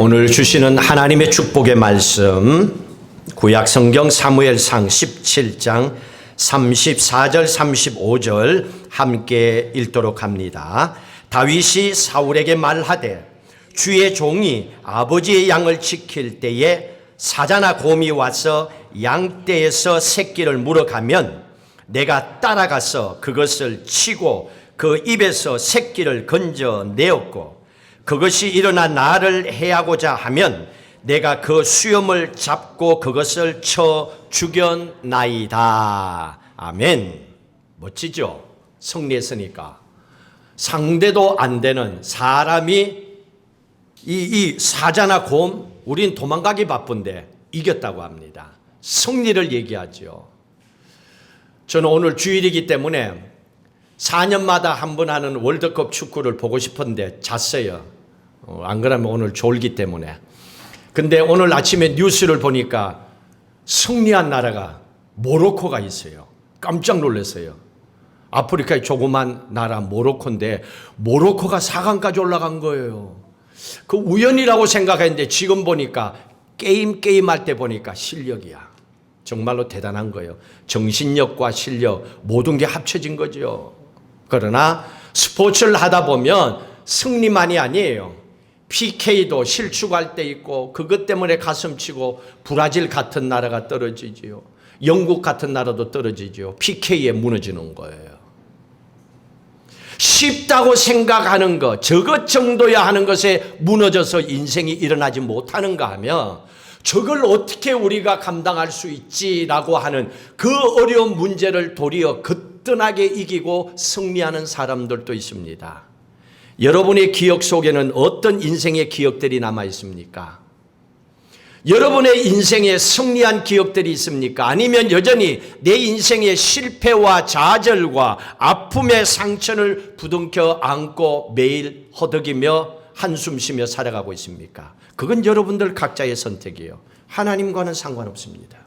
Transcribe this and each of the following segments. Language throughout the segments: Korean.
오늘 주시는 하나님의 축복의 말씀, 구약 성경 사무엘상 17장 34절 35절 함께 읽도록 합니다. 다윗이 사울에게 말하되 주의 종이 아버지의 양을 지킬 때에 사자나 곰이 와서 양떼에서 새끼를 물어가면 내가 따라가서 그것을 치고 그 입에서 새끼를 건져내었고 그것이 일어나 나를 해하고자 하면 내가 그 수염을 잡고 그것을 쳐 죽였나이다. 아멘. 멋지죠? 승리했으니까. 상대도 안 되는 사람이 이 사자나 곰, 우린 도망가기 바쁜데 이겼다고 합니다. 승리를 얘기하죠. 저는 오늘 주일이기 때문에 4년마다 한 번 하는 월드컵 축구를 보고 싶은데 잤어요. 안 그러면 오늘 졸기 때문에. 근데 오늘 아침에 뉴스를 보니까 승리한 나라가 모로코가 있어요. 깜짝 놀랐어요. 아프리카의 조그만 나라 모로코인데 모로코가 4강까지 올라간 거예요. 그 우연이라고 생각했는데 지금 보니까 게임할 때 보니까 실력이야. 정말로 대단한 거예요. 정신력과 실력 모든 게 합쳐진 거죠. 그러나 스포츠를 하다 보면 승리만이 아니에요. PK도 실축할 때 있고 그것 때문에 가슴치고 브라질 같은 나라가 떨어지지요. 영국 같은 나라도 떨어지죠. PK에 무너지는 거예요. 쉽다고 생각하는 것, 저것 정도야 하는 것에 무너져서 인생이 일어나지 못하는가 하면 저걸 어떻게 우리가 감당할 수 있지라고 하는 그 어려운 문제를 도리어 거뜬하게 이기고 승리하는 사람들도 있습니다. 여러분의 기억 속에는 어떤 인생의 기억들이 남아 있습니까? 여러분의 인생에 승리한 기억들이 있습니까? 아니면 여전히 내 인생의 실패와 좌절과 아픔의 상처를 부둥켜 안고 매일 허덕이며 한숨 쉬며 살아가고 있습니까? 그건 여러분들 각자의 선택이에요. 하나님과는 상관없습니다.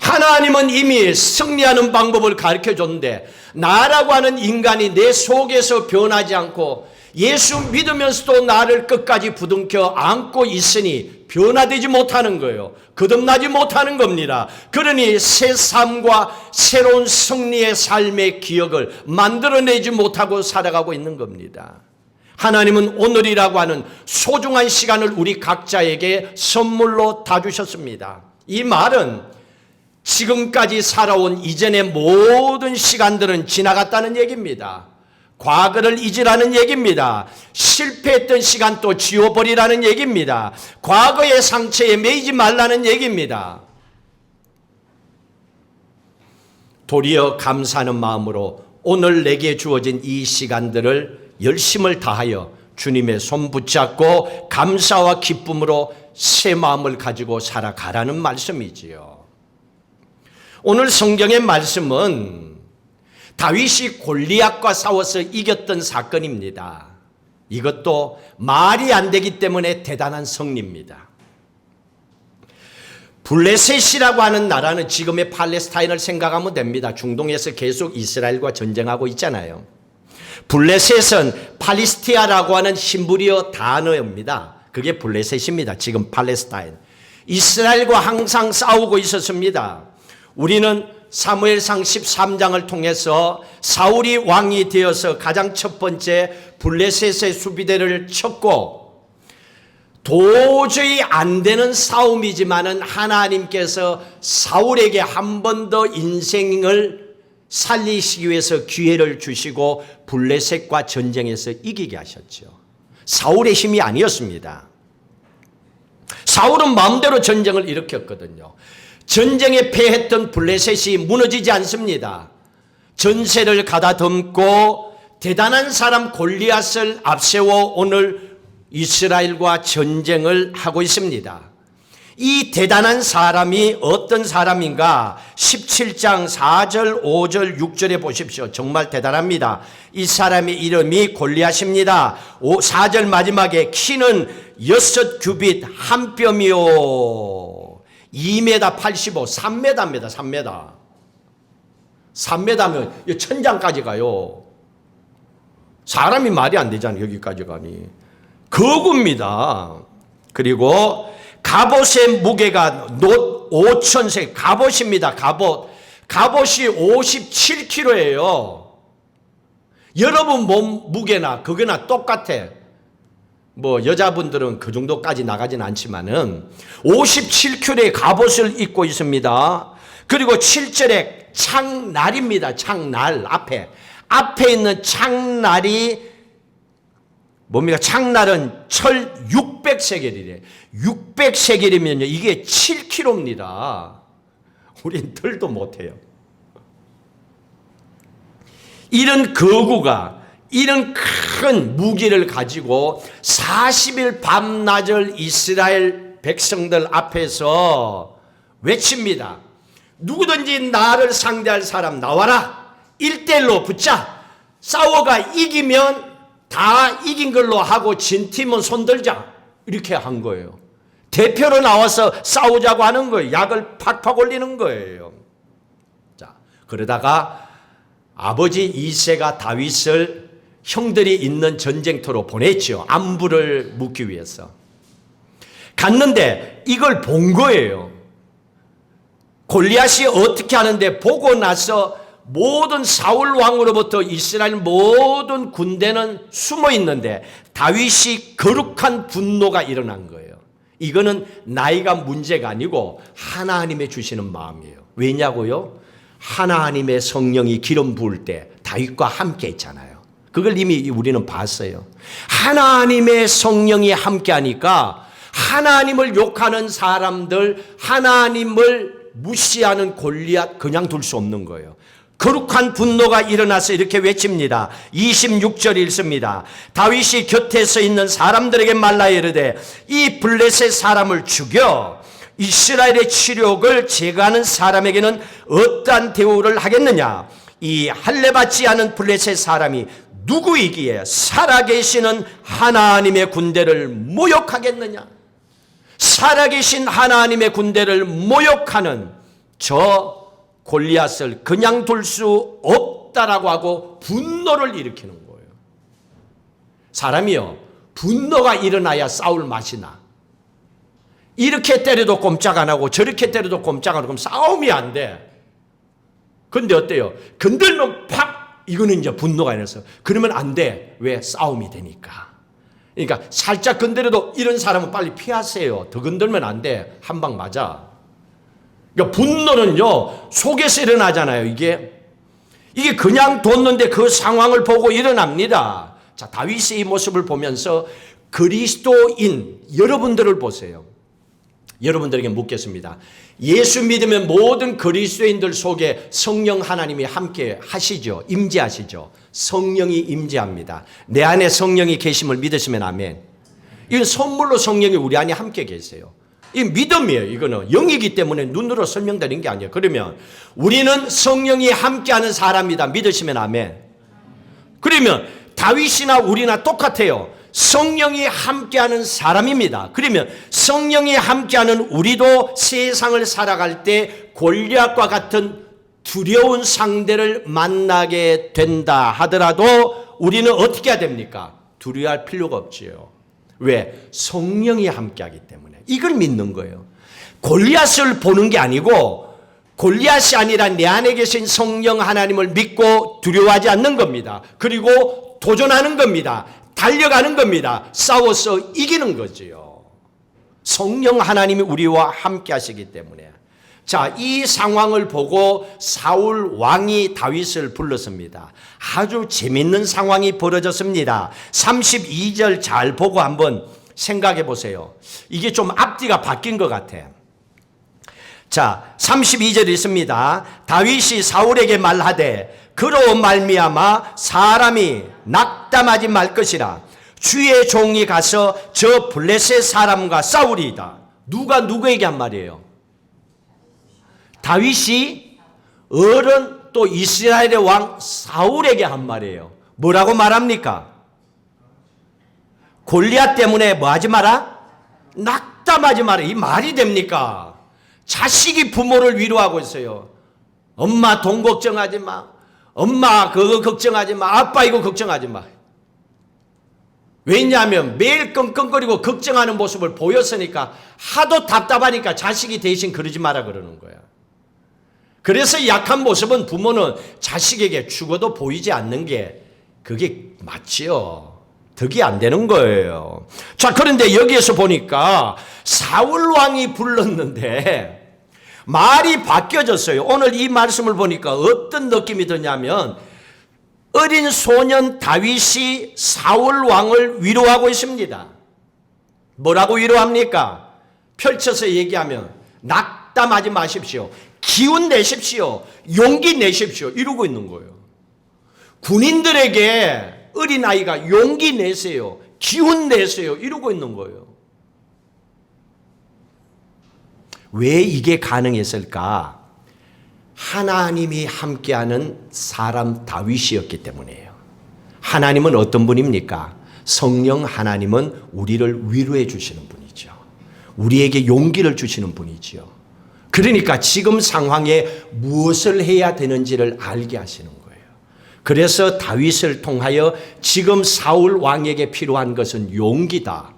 하나님은 이미 승리하는 방법을 가르쳐 줬는데 나라고 하는 인간이 내 속에서 변하지 않고 예수 믿으면서도 나를 끝까지 부둥켜 안고 있으니 변화되지 못하는 거예요. 거듭나지 못하는 겁니다. 그러니 새 삶과 새로운 승리의 삶의 기억을 만들어내지 못하고 살아가고 있는 겁니다. 하나님은 오늘이라고 하는 소중한 시간을 우리 각자에게 선물로 다 주셨습니다. 이 말은 지금까지 살아온 이전의 모든 시간들은 지나갔다는 얘기입니다. 과거를 잊으라는 얘기입니다. 실패했던 시간 또 지워버리라는 얘기입니다. 과거의 상처에 매이지 말라는 얘기입니다. 도리어 감사하는 마음으로 오늘 내게 주어진 이 시간들을 열심을 다하여 주님의 손 붙잡고 감사와 기쁨으로 새 마음을 가지고 살아가라는 말씀이지요. 오늘 성경의 말씀은 다윗이 골리앗과 싸워서 이겼던 사건입니다. 이것도 말이 안 되기 때문에 대단한 승리입니다. 블레셋이라고 하는 나라는 지금의 팔레스타인을 생각하면 됩니다. 중동에서 계속 이스라엘과 전쟁하고 있잖아요. 블레셋은 팔리스티아라고 하는 히브리어 단어입니다. 그게 블레셋입니다. 지금 팔레스타인. 이스라엘과 항상 싸우고 있었습니다. 우리는 사무엘상 13장을 통해서 사울이 왕이 되어서 가장 첫 번째 블레셋의 수비대를 쳤고 도저히 안 되는 싸움이지만은 하나님께서 사울에게 한 번 더 인생을 살리시기 위해서 기회를 주시고 블레셋과 전쟁에서 이기게 하셨죠. 사울의 힘이 아니었습니다. 사울은 마음대로 전쟁을 일으켰거든요. 전쟁에 패했던 블레셋이 무너지지 않습니다. 전세를 가다듬고 대단한 사람 골리앗을 앞세워 오늘 이스라엘과 전쟁을 하고 있습니다. 이 대단한 사람이 어떤 사람인가? 17장 4절, 5절, 6절에 보십시오. 정말 대단합니다. 이 사람의 이름이 골리앗입니다. 4절 마지막에 키는 6규빗 한 뼘이요. 2m 85, 3m입니다. 3m. 3m면 천장까지 가요. 사람이 말이 안 되잖아요. 여기까지 가니. 거구입니다. 그리고 갑옷의 무게가 놋 5,000세, 갑옷입니다. 갑옷. 갑옷이 57kg예요. 여러분 몸 무게나 그거나 똑같아. 뭐 여자분들은 그 정도까지 나가진 않지만은 57kg의 갑옷을 입고 있습니다. 그리고 7절에 창날입니다. 창날 앞에 있는 창날이 뭡니까? 창날은 철 600세겔이래. 600세겔이면요 이게 7kg입니다. 우린 들도 못해요. 이런 거구가 이런 큰 무기를 가지고 40일 밤낮을 이스라엘 백성들 앞에서 외칩니다. 누구든지 나를 상대할 사람 나와라. 1대1로 붙자. 싸워가 이기면 다 이긴 걸로 하고 진 팀은 손들자. 이렇게 한 거예요. 대표로 나와서 싸우자고 하는 거예요. 약을 팍팍 올리는 거예요. 자, 그러다가 아버지 이새가 다윗을 형들이 있는 전쟁터로 보냈죠. 안부를 묻기 위해서. 갔는데 이걸 본 거예요. 골리앗이 어떻게 하는데 보고 나서 모든 사울 왕으로부터 이스라엘 모든 군대는 숨어 있는데 다윗이 거룩한 분노가 일어난 거예요. 이거는 나이가 문제가 아니고 하나님의 주시는 마음이에요. 왜냐고요? 하나님의 성령이 기름 부을 때 다윗과 함께 했잖아요. 그걸 이미 우리는 봤어요. 하나님의 성령이 함께 하니까 하나님을 욕하는 사람들, 하나님을 무시하는 골리앗 그냥 둘 수 없는 거예요. 거룩한 분노가 일어나서 이렇게 외칩니다. 26절 읽습니다. 다윗이 곁에 서 있는 사람들에게 말라 이르되 이 블레셋 사람을 죽여 이스라엘의 치욕을 제거하는 사람에게는 어떠한 대우를 하겠느냐. 이 할례받지 않은 블레셋 사람이 누구이기에 살아계시는 하나님의 군대를 모욕하겠느냐. 살아계신 하나님의 군대를 모욕하는 저 골리앗을 그냥 둘 수 없다라고 하고 분노를 일으키는 거예요. 사람이요, 분노가 일어나야 싸울 맛이 나. 이렇게 때려도 꼼짝 안 하고 저렇게 때려도 꼼짝 안 하고 그럼 싸움이 안 돼. 근데 어때요? 건들면 팍! 이거는 이제 분노가 일어나서 그러면 안 돼. 왜? 싸움이 되니까. 그러니까 살짝 건드려도 이런 사람은 빨리 피하세요. 더 건들면 안 돼. 한 방 맞아. 그러니까 분노는요 속에서 일어나잖아요. 이게 그냥 뒀는데 그 상황을 보고 일어납니다. 자, 다윗의 이 모습을 보면서 그리스도인 여러분들을 보세요. 여러분들에게 묻겠습니다. 예수 믿으면 모든 그리스도인들 속에 성령 하나님이 함께 하시죠. 임재하시죠. 성령이 임재합니다. 내 안에 성령이 계심을 믿으시면 아멘. 이건 선물로 성령이 우리 안에 함께 계세요. 이 믿음이에요. 이거는 영이기 때문에 눈으로 설명되는 게 아니에요. 그러면 우리는 성령이 함께하는 사람이다. 믿으시면 아멘. 그러면 다윗이나 우리나 똑같아요. 성령이 함께하는 사람입니다. 그러면 성령이 함께하는 우리도 세상을 살아갈 때 골리앗과 같은 두려운 상대를 만나게 된다 하더라도 우리는 어떻게 해야 됩니까? 두려워할 필요가 없지요. 왜? 성령이 함께하기 때문에. 이걸 믿는 거예요. 골리앗을 보는 게 아니고 골리앗이 아니라 내 안에 계신 성령 하나님을 믿고 두려워하지 않는 겁니다. 그리고 도전하는 겁니다. 달려가는 겁니다. 싸워서 이기는 거지요. 성령 하나님이 우리와 함께 하시기 때문에. 자, 이 상황을 보고 사울 왕이 다윗을 불렀습니다. 아주 재밌는 상황이 벌어졌습니다. 32절 잘 보고 한번 생각해 보세요. 이게 좀 앞뒤가 바뀐 것 같아. 자, 32절 있습니다. 다윗이 사울에게 말하되 그로 말미암아 사람이 낙담하지 말 것이라. 주의 종이 가서 저 블레셋 사람과 싸우리이다. 누가 누구에게 한 말이에요? 다윗이 어른 또 이스라엘의 왕 사울에게 한 말이에요. 뭐라고 말합니까? 골리앗 때문에 뭐 하지 마라? 낙담하지 마라. 이 말이 됩니까? 자식이 부모를 위로하고 있어요. 엄마 돈 걱정하지 마. 엄마 그거 걱정하지 마. 아빠 이거 걱정하지 마. 왜냐하면 매일 끙끙거리고 걱정하는 모습을 보였으니까 하도 답답하니까 자식이 대신 그러지 마라 그러는 거야. 그래서 약한 모습은 부모는 자식에게 죽어도 보이지 않는 게 그게 맞지요. 덕이 안 되는 거예요. 자, 그런데 여기에서 보니까 사울 왕이 불렀는데 말이 바뀌어졌어요. 오늘 이 말씀을 보니까 어떤 느낌이 드냐면 어린 소년 다윗이 사울 왕을 위로하고 있습니다. 뭐라고 위로합니까? 펼쳐서 얘기하면 낙담하지 마십시오. 기운 내십시오. 용기 내십시오. 이러고 있는 거예요. 군인들에게 어린아이가 용기 내세요. 기운 내세요. 이러고 있는 거예요. 왜 이게 가능했을까? 하나님이 함께하는 사람 다윗이었기 때문이에요. 하나님은 어떤 분입니까? 성령 하나님은 우리를 위로해 주시는 분이죠. 우리에게 용기를 주시는 분이죠. 그러니까 지금 상황에 무엇을 해야 되는지를 알게 하시는 거예요. 그래서 다윗을 통하여 지금 사울 왕에게 필요한 것은 용기다.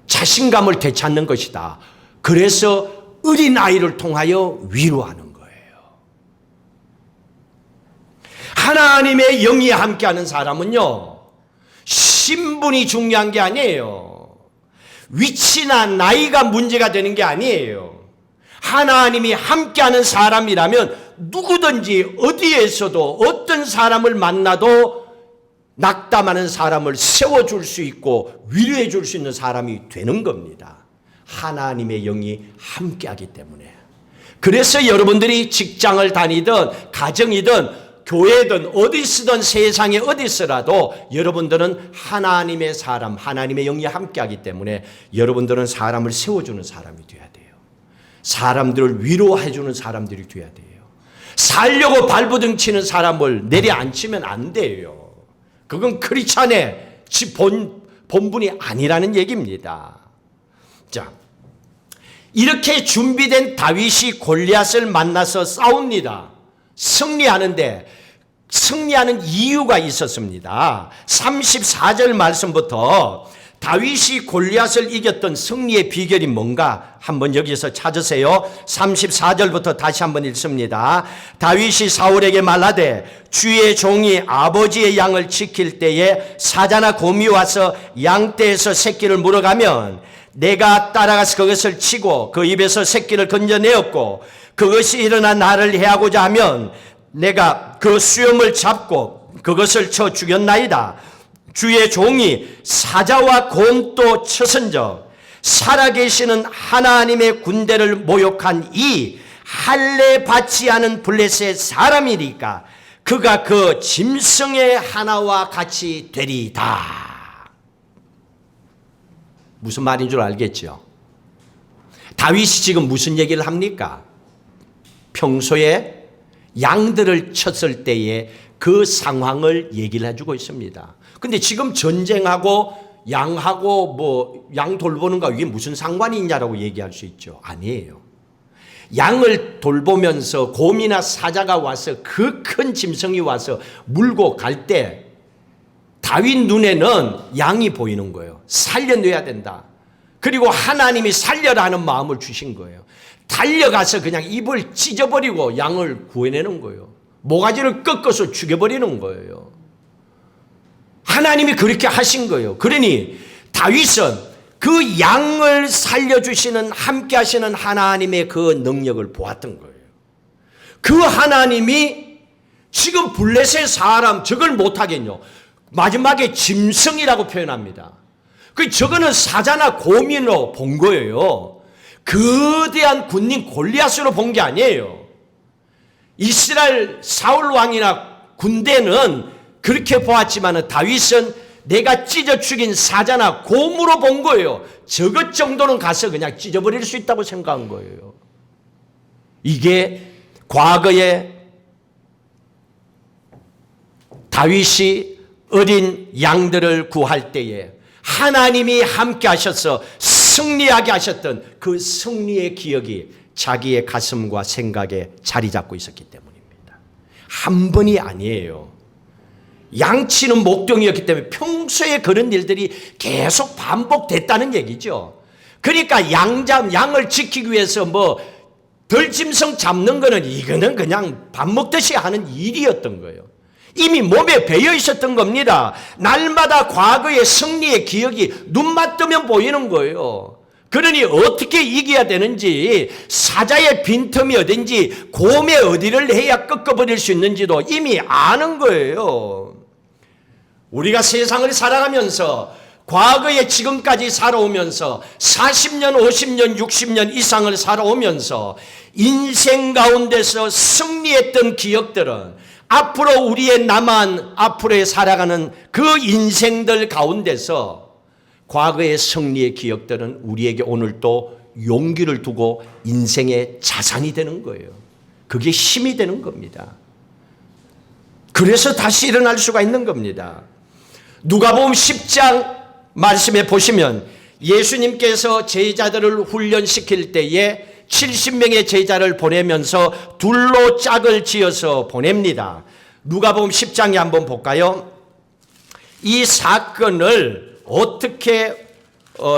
자신감을 되찾는 것이다. 그래서 어린아이를 통하여 위로하는 거예요. 하나님의 영이 함께하는 사람은요, 신분이 중요한 게 아니에요. 위치나 나이가 문제가 되는 게 아니에요. 하나님이 함께하는 사람이라면 누구든지 어디에서도 어떤 사람을 만나도 낙담하는 사람을 세워줄 수 있고 위로해 줄 수 있는 사람이 되는 겁니다. 하나님의 영이 함께하기 때문에. 그래서 여러분들이 직장을 다니든 가정이든 교회든 어디 쓰든 세상에 어디 있어라도 여러분들은 하나님의 사람, 하나님의 영이 함께하기 때문에 여러분들은 사람을 세워주는 사람이 돼야 돼요. 사람들을 위로해주는 사람들이 돼야 돼요. 살려고 발부둥 치는 사람을 내려앉히면 안 돼요. 그건 크리스찬의 본분이 아니라는 얘기입니다. 자, 이렇게 준비된 다윗이 골리앗을 만나서 싸웁니다. 승리하는데 승리하는 이유가 있었습니다. 34절 말씀부터 다윗이 골리앗을 이겼던 승리의 비결이 뭔가 한번 여기서 찾으세요. 34절부터 다시 한번 읽습니다. 다윗이 사울에게 말하되 주의 종이 아버지의 양을 지킬 때에 사자나 곰이 와서 양떼에서 새끼를 물어가면 내가 따라가서 그것을 치고 그 입에서 새끼를 건져내었고 그것이 일어나 나를 해하고자 하면 내가 그 수염을 잡고 그것을 쳐 죽였나이다. 주의 종이 사자와 곰도 쳐선적 살아계시는 하나님의 군대를 모욕한 이 할례 받지 않은 블레셋 사람이니까 그가 그 짐승의 하나와 같이 되리다. 무슨 말인 줄 알겠죠? 다윗이 지금 무슨 얘기를 합니까? 평소에 양들을 쳤을 때의 그 상황을 얘기를 해주고 있습니다. 근데 지금 전쟁하고 양하고 양 돌보는 거 이게 무슨 상관이 있냐라고 얘기할 수 있죠. 아니에요. 양을 돌보면서 곰이나 사자가 와서 그 큰 짐승이 와서 물고 갈 때 다윗 눈에는 양이 보이는 거예요. 살려내야 된다. 그리고 하나님이 살려라 하는 마음을 주신 거예요. 달려가서 그냥 입을 찢어버리고 양을 구해내는 거예요. 모가지를 꺾어서 죽여버리는 거예요. 하나님이 그렇게 하신 거예요. 그러니 다윗은 그 양을 살려주시는 함께 하시는 하나님의 그 능력을 보았던 거예요. 그 하나님이 지금 블레셋 사람 저걸 못하겠뇨. 마지막에 짐승이라고 표현합니다. 저거는 사자나 곰으로 본 거예요. 거대한 군인 골리앗으로 본 게 아니에요. 이스라엘 사울 왕이나 군대는 그렇게 보았지만 다윗은 내가 찢어 죽인 사자나 곰으로 본 거예요. 저것 정도는 가서 그냥 찢어버릴 수 있다고 생각한 거예요. 이게 과거에 다윗이 어린 양들을 구할 때에 하나님이 함께 하셔서 승리하게 하셨던 그 승리의 기억이 자기의 가슴과 생각에 자리 잡고 있었기 때문입니다. 한 번이 아니에요. 양치는 목동이었기 때문에 평소에 그런 일들이 계속 반복됐다는 얘기죠. 그러니까 양을 지키기 위해서 들짐승 잡는 거는 이거는 그냥 밥 먹듯이 하는 일이었던 거예요. 이미 몸에 배어 있었던 겁니다. 날마다 과거의 승리의 기억이 눈만 뜨면 보이는 거예요. 그러니 어떻게 이겨야 되는지, 사자의 빈틈이 어딘지, 곰의 어디를 해야 꺾어버릴 수 있는지도 이미 아는 거예요. 우리가 세상을 살아가면서 과거에 지금까지 살아오면서 40년, 50년, 60년 이상을 살아오면서 인생 가운데서 승리했던 기억들은 앞으로 우리의 앞으로의 살아가는 그 인생들 가운데서 과거의 승리의 기억들은 우리에게 오늘 또 용기를 두고 인생의 자산이 되는 거예요. 그게 힘이 되는 겁니다. 그래서 다시 일어날 수가 있는 겁니다. 누가복음 10장 말씀에 보시면 예수님께서 제자들을 훈련시킬 때에 70명의 제자를 보내면서 둘로 짝을 지어서 보냅니다. 누가복음 10장에 한번 볼까요? 이 사건을 어떻게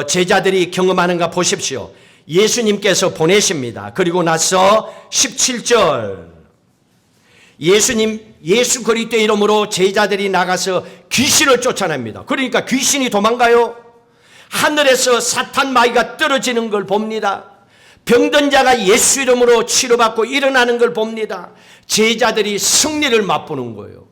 제자들이 경험하는가 보십시오. 예수님께서 보내십니다. 그리고 나서 17절 예수 그리스도 이름으로 제자들이 나가서 귀신을 쫓아냅니다. 그러니까 귀신이 도망가요. 하늘에서 사탄 마귀가 떨어지는 걸 봅니다. 병든 자가 예수 이름으로 치료받고 일어나는 걸 봅니다. 제자들이 승리를 맛보는 거예요.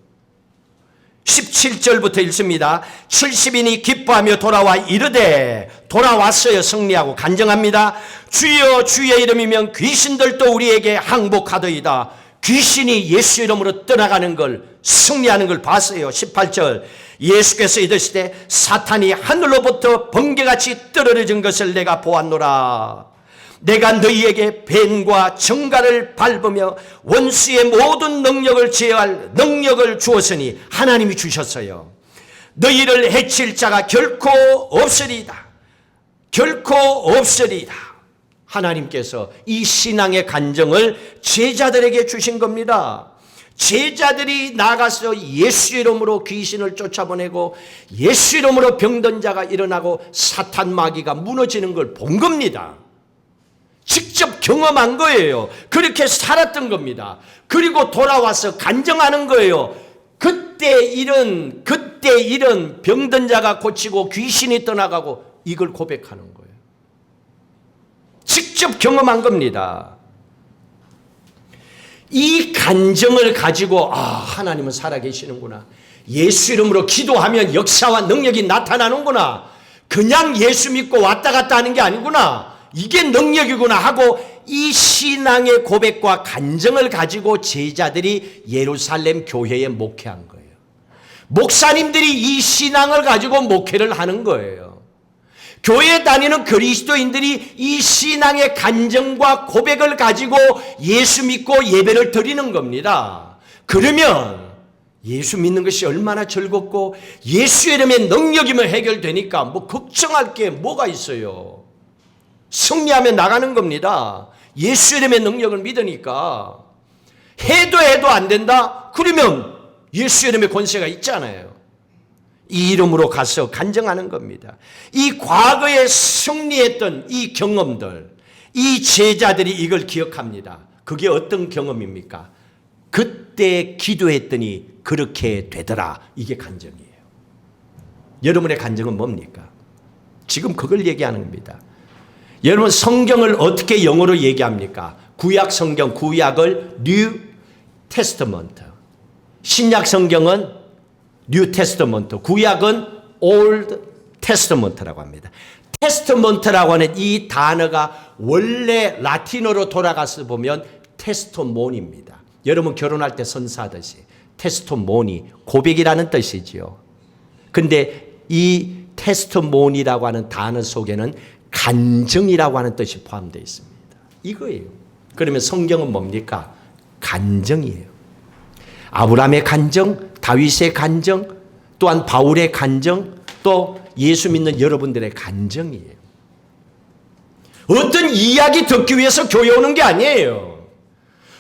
17절부터 읽습니다. 70인이 기뻐하며 돌아와 이르되, 돌아왔어요. 승리하고 간증합니다. 주여 주의 이름이면 귀신들도 우리에게 항복하더이다. 귀신이 예수 이름으로 떠나가는 걸, 승리하는 걸 봤어요. 18절 예수께서 이르시되 사탄이 하늘로부터 번개같이 떨어진 것을 내가 보았노라. 내가 너희에게 뱀과 정갈을 밟으며 원수의 모든 능력을 제어할 능력을 주었으니, 하나님이 주셨어요. 너희를 해칠 자가 결코 없으리다. 결코 없으리다. 하나님께서 이 신앙의 간증을 제자들에게 주신 겁니다. 제자들이 나가서 예수 이름으로 귀신을 쫓아보내고 예수 이름으로 병든 자가 일어나고 사탄 마귀가 무너지는 걸 본 겁니다. 직접 경험한 거예요. 그렇게 살았던 겁니다. 그리고 돌아와서 간증하는 거예요. 그때 일은 병든 자가 고치고 귀신이 떠나가고, 이걸 고백하는 거예요. 직접 경험한 겁니다. 이 간증을 가지고 하나님은 살아계시는구나. 예수 이름으로 기도하면 역사와 능력이 나타나는구나. 그냥 예수 믿고 왔다 갔다 하는 게 아니구나. 이게 능력이구나 하고 이 신앙의 고백과 간증을 가지고 제자들이 예루살렘 교회에 목회한 거예요. 목사님들이 이 신앙을 가지고 목회를 하는 거예요. 교회 다니는 그리스도인들이 이 신앙의 간증과 고백을 가지고 예수 믿고 예배를 드리는 겁니다. 그러면 예수 믿는 것이 얼마나 즐겁고 예수 이름의 능력이면 해결되니까 걱정할 게 뭐가 있어요. 승리하면 나가는 겁니다. 예수 이름의 능력을 믿으니까. 해도 안 된다? 그러면 예수 이름의 권세가 있잖아요. 이 이름으로 가서 간증하는 겁니다. 이 과거에 승리했던 이 경험들, 이 제자들이 이걸 기억합니다. 그게 어떤 경험입니까? 그때 기도했더니 그렇게 되더라. 이게 간증이에요. 여러분의 간증은 뭡니까? 지금 그걸 얘기하는 겁니다. 여러분 성경을 어떻게 영어로 얘기합니까? 구약 성경, 구약을 New Testament, 신약 성경은 New Testament, 구약은 Old Testament라고 합니다. Testament라고 하는 이 단어가 원래 라틴어로 돌아가서 보면 테스토모니입니다. 여러분 결혼할 때 선사하듯이 테스토모니, 고백이라는 뜻이지요. 근데 이 테스토모니라고 하는 단어 속에는 간증이라고 하는 뜻이 포함되어 있습니다. 이거예요. 그러면 성경은 뭡니까? 간증이에요. 아브라함의 간증, 다윗의 간증, 또한 바울의 간증, 또 예수 믿는 여러분들의 간증이에요. 어떤 이야기 듣기 위해서 교회 오는 게 아니에요.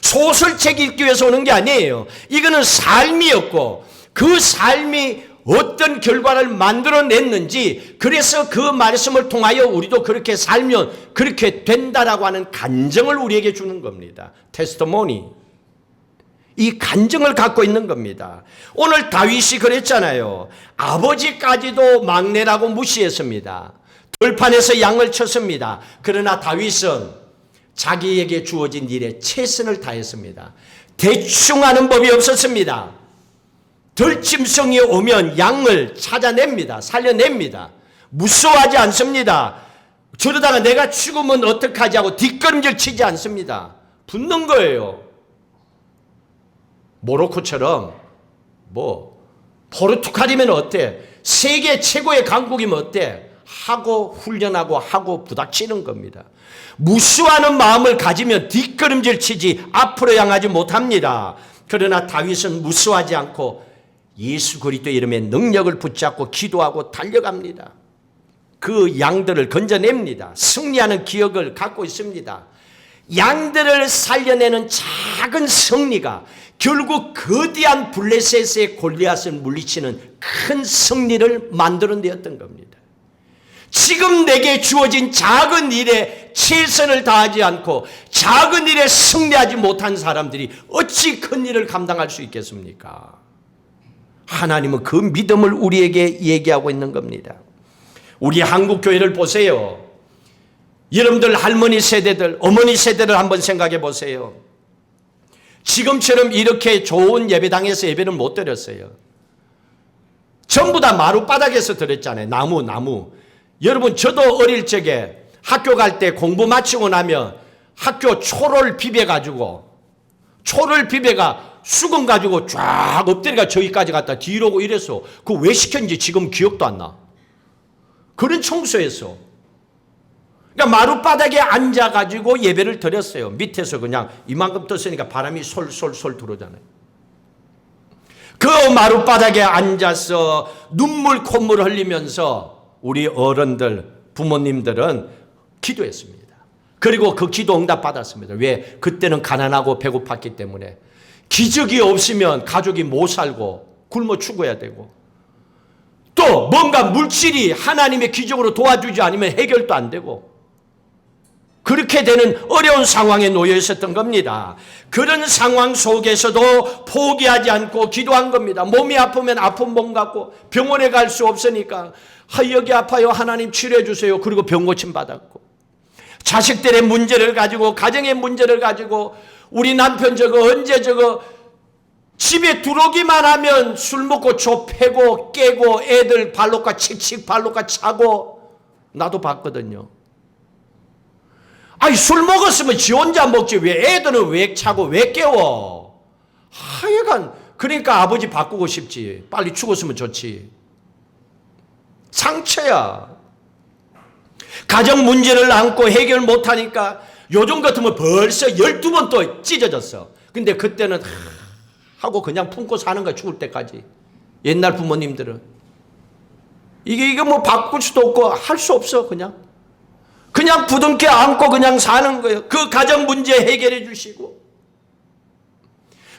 소설책 읽기 위해서 오는 게 아니에요. 이거는 삶이었고 그 삶이 어떤 결과를 만들어냈는지, 그래서 그 말씀을 통하여 우리도 그렇게 살면 그렇게 된다라고 하는 간증을 우리에게 주는 겁니다. 테스토모니. 이 간증을 갖고 있는 겁니다. 오늘 다윗이 그랬잖아요. 아버지까지도 막내라고 무시했습니다. 들판에서 양을 쳤습니다. 그러나 다윗은 자기에게 주어진 일에 최선을 다했습니다. 대충 하는 법이 없었습니다. 들짐승이 오면 양을 찾아냅니다. 살려냅니다. 무서워하지 않습니다. 저러다가 내가 죽으면 어떡하지 하고 뒷걸음질 치지 않습니다. 붙는 거예요. 모로코처럼 포르투갈이면 어때? 세계 최고의 강국이면 어때? 하고 훈련하고 하고 부닥치는 겁니다. 무수하는 마음을 가지면 뒷걸음질 치지 앞으로 향하지 못합니다. 그러나 다윗은 무수하지 않고 예수 그리스도의 이름에 능력을 붙잡고 기도하고 달려갑니다. 그 양들을 건져냅니다. 승리하는 기억을 갖고 있습니다. 양들을 살려내는 작은 승리가 결국 거대한 블레셋의 골리앗을 물리치는 큰 승리를 만들어내었던 겁니다. 지금 내게 주어진 작은 일에 최선을 다하지 않고 작은 일에 승리하지 못한 사람들이 어찌 큰 일을 감당할 수 있겠습니까? 하나님은 그 믿음을 우리에게 얘기하고 있는 겁니다. 우리 한국 교회를 보세요. 여러분들 할머니 세대들, 어머니 세대를 한번 생각해 보세요. 지금처럼 이렇게 좋은 예배당에서 예배를 못 드렸어요. 전부 다 마룻바닥에서 드렸잖아요. 나무. 여러분, 저도 어릴 적에 학교 갈 때 공부 마치고 나면 학교 초를 비벼가지고 수건 가지고 쫙 엎드려가 저기까지 갔다 뒤로 오고 이래서 그거 왜 시켰는지 지금 기억도 안 나. 그런 청소했어. 그러니까 마룻바닥에 앉아가지고 예배를 드렸어요. 밑에서 그냥 이만큼 떴으니까 바람이 솔솔솔 들어오잖아요. 그 마룻바닥에 앉아서 눈물 콧물 흘리면서 우리 어른들, 부모님들은 기도했습니다. 그리고 그 기도 응답 받았습니다. 왜? 그때는 가난하고 배고팠기 때문에. 기적이 없으면 가족이 못 살고 굶어 죽어야 되고, 또 뭔가 물질이 하나님의 기적으로 도와주지 않으면 해결도 안 되고, 그렇게 되는 어려운 상황에 놓여 있었던 겁니다. 그런 상황 속에서도 포기하지 않고 기도한 겁니다. 몸이 아프면 아픈 몸 갖고 병원에 갈 수 없으니까 여기 아파요, 하나님 치료해 주세요. 그리고 병 고침 받았고, 자식들의 문제를 가지고, 가정의 문제를 가지고, 우리 남편 언제 집에 들어오기만 하면 술 먹고 조 패고 깨고 애들 발로까 칙칙 발로까 차고, 나도 봤거든요. 아니, 술 먹었으면 지 혼자 먹지 왜 애들은 왜 차고 왜 깨워? 하여간 그러니까 아버지 바꾸고 싶지. 빨리 죽었으면 좋지. 상처야. 가정 문제를 안고 해결 못하니까 요즘 같으면 벌써 12번 또 찢어졌어. 근데 그때는 하고 그냥 품고 사는 거야, 죽을 때까지. 옛날 부모님들은. 이게 뭐 바꿀 수도 없고 할 수 없어. 그냥 부둥켜 안고 그냥 사는 거예요. 그 가정 문제 해결해 주시고,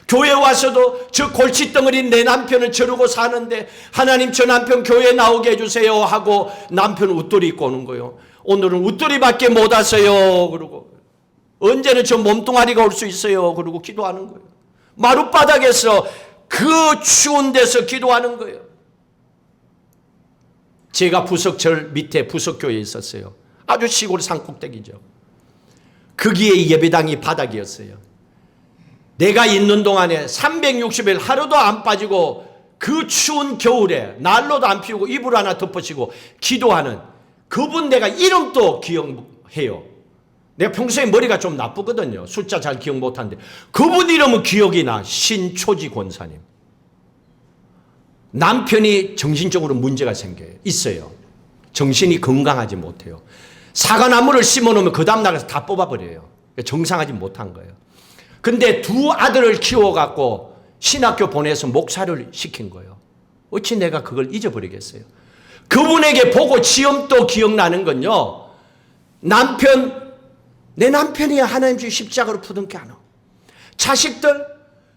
교회 와서도 저 골칫덩어리 내 남편을 저러고 사는데 하나님 저 남편 교회 나오게 해주세요 하고 남편 웃돌이 입고 오는 거예요. 오늘은 웃돌이밖에 못 왔어요. 그러고 언제는 저 몸뚱아리가 올 수 있어요. 그러고 기도하는 거예요. 마룻바닥에서 그 추운 데서 기도하는 거예요. 제가 부석절 밑에 부석교회에 있었어요. 아주 시골 산꼭대기죠. 거기에 예배당이 바닥이었어요. 내가 있는 동안에 360일 하루도 안 빠지고 그 추운 겨울에 난로도 안 피우고 이불 하나 덮으시고 기도하는 그분, 내가 이름도 기억해요. 내가 평소에 머리가 좀 나쁘거든요. 숫자 잘 기억 못하는데 그분 이름은 기억이 나. 신초지 권사님. 남편이 정신적으로 문제가 있어요. 정신이 건강하지 못해요. 사과나무를 심어놓으면 그 다음 날에서 다 뽑아버려요. 정상하지 못한 거예요. 근데 두 아들을 키워갖고 신학교 보내서 목사를 시킨 거예요. 어찌 내가 그걸 잊어버리겠어요. 그분에게 보고 지엄 또 기억나는 건요, 내 남편이 하나님 주신 십자가로 부둥켜 안어. 자식들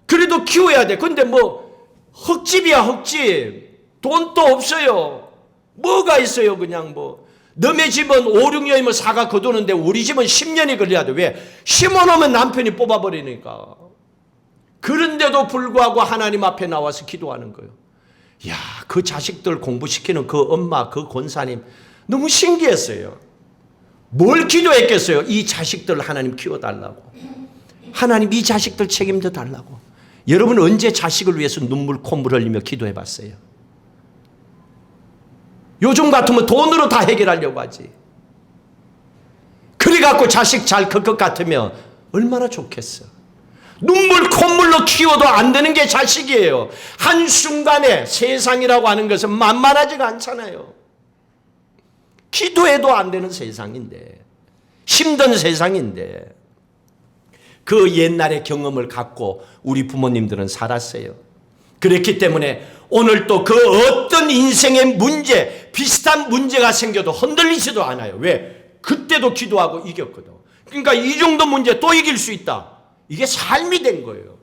그래도 키워야 돼. 근데 뭐 흙집이야, 흙집. 돈도 없어요. 뭐가 있어요, 그냥 뭐. 너네 집은 5, 6년이면 사가 거두는데 우리 집은 10년이 걸려야 돼. 왜? 심어놓으면 남편이 뽑아버리니까. 그런데도 불구하고 하나님 앞에 나와서 기도하는 거예요. 야, 그 자식들 공부시키는 그 엄마, 그 권사님 너무 신기했어요. 뭘 기도했겠어요? 이 자식들 하나님 키워달라고. 하나님 이 자식들 책임져 달라고. 여러분 언제 자식을 위해서 눈물 콧물 흘리며 기도해 봤어요? 요즘 같으면 돈으로 다 해결하려고 하지. 그래갖고 자식 잘 클 것 같으면 얼마나 좋겠어. 눈물 콧물로 키워도 안 되는 게 자식이에요. 한순간에 세상이라고 하는 것은 만만하지가 않잖아요. 기도해도 안 되는 세상인데, 힘든 세상인데, 그 옛날의 경험을 갖고 우리 부모님들은 살았어요. 그렇기 때문에 오늘 또 그 어떤 인생의 문제, 비슷한 문제가 생겨도 흔들리지도 않아요. 왜? 그때도 기도하고 이겼거든. 그러니까 이 정도 문제 또 이길 수 있다. 이게 삶이 된 거예요.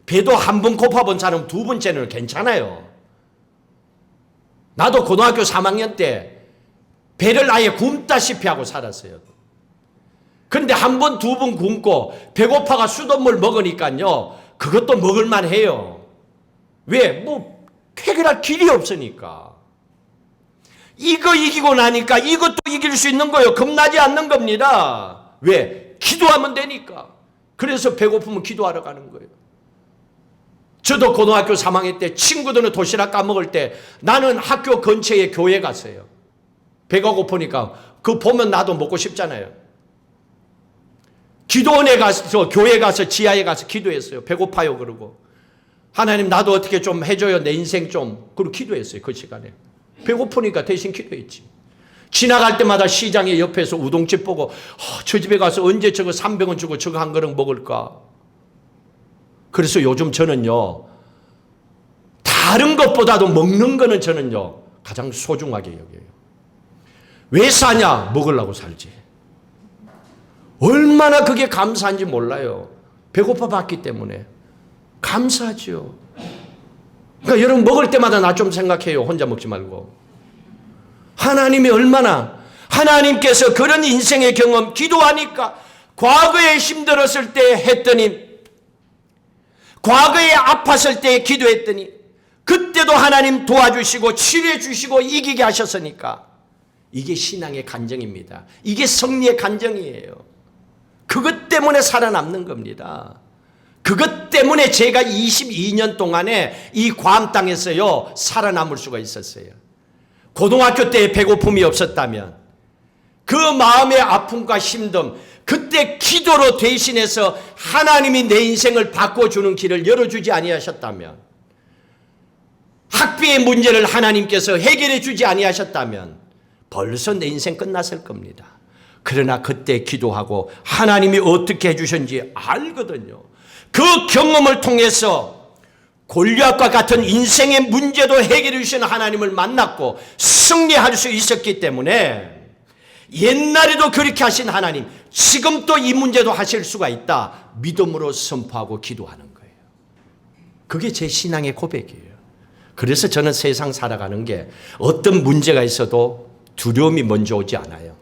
배도 한 번 고파본 사람 두 번째는 괜찮아요. 나도 고등학교 3학년 때 배를 아예 굶다시피 하고 살았어요. 그런데 한 번, 두 번 굶고 배고파가 수돗물 먹으니까요, 그것도 먹을만 해요. 왜? 뭐 해결할 길이 없으니까. 이거 이기고 나니까 이것도 이길 수 있는 거예요. 겁나지 않는 겁니다. 왜? 기도하면 되니까. 그래서 배고프면 기도하러 가는 거예요. 저도 고등학교 3학년 때 친구들은 도시락 까먹을 때 나는 학교 근처에 교회 갔어요. 배가 고프니까 그거 보면 나도 먹고 싶잖아요. 기도원에 가서, 교회 가서 지하에 가서 기도했어요. 배고파요 그러고. 하나님 나도 어떻게 좀 해줘요. 내 인생 좀. 그리고 기도했어요. 그 시간에. 배고프니까 대신 기도했지. 지나갈 때마다 시장에 옆에서 우동집 보고 저 집에 가서 언제 저거 300원 주고 저거 한 그릇 먹을까. 그래서 요즘 저는요, 다른 것보다도 먹는 거는 저는요 가장 소중하게 여겨요. 왜 사냐? 먹으려고 살지. 얼마나 그게 감사한지 몰라요. 배고파 봤기 때문에. 감사하죠. 그러니까 여러분 먹을 때마다 나 좀 생각해요. 혼자 먹지 말고. 하나님이 얼마나, 하나님께서 그런 인생의 경험 기도하니까 과거에 힘들었을 때 했더니, 과거에 아팠을 때 기도했더니 그때도 하나님 도와주시고 치료해 주시고 이기게 하셨으니까 이게 신앙의 간정입니다. 이게 승리의 간정이에요. 그것 때문에 살아남는 겁니다. 그것 때문에 제가 22년 동안에 이 괌 땅에서요 살아남을 수가 있었어요. 고등학교 때 배고픔이 없었다면, 그 마음의 아픔과 힘듦, 그때 기도로 대신해서 하나님이 내 인생을 바꿔주는 길을 열어주지 아니하셨다면, 학비의 문제를 하나님께서 해결해 주지 아니하셨다면 벌써 내 인생 끝났을 겁니다. 그러나 그때 기도하고 하나님이 어떻게 해주셨는지 알거든요. 그 경험을 통해서 골리앗과 같은 인생의 문제도 해결해 주시는 하나님을 만났고 승리할 수 있었기 때문에, 옛날에도 그렇게 하신 하나님 지금 또 이 문제도 하실 수가 있다, 믿음으로 선포하고 기도하는 거예요. 그게 제 신앙의 고백이에요. 그래서 저는 세상 살아가는 게 어떤 문제가 있어도 두려움이 먼저 오지 않아요.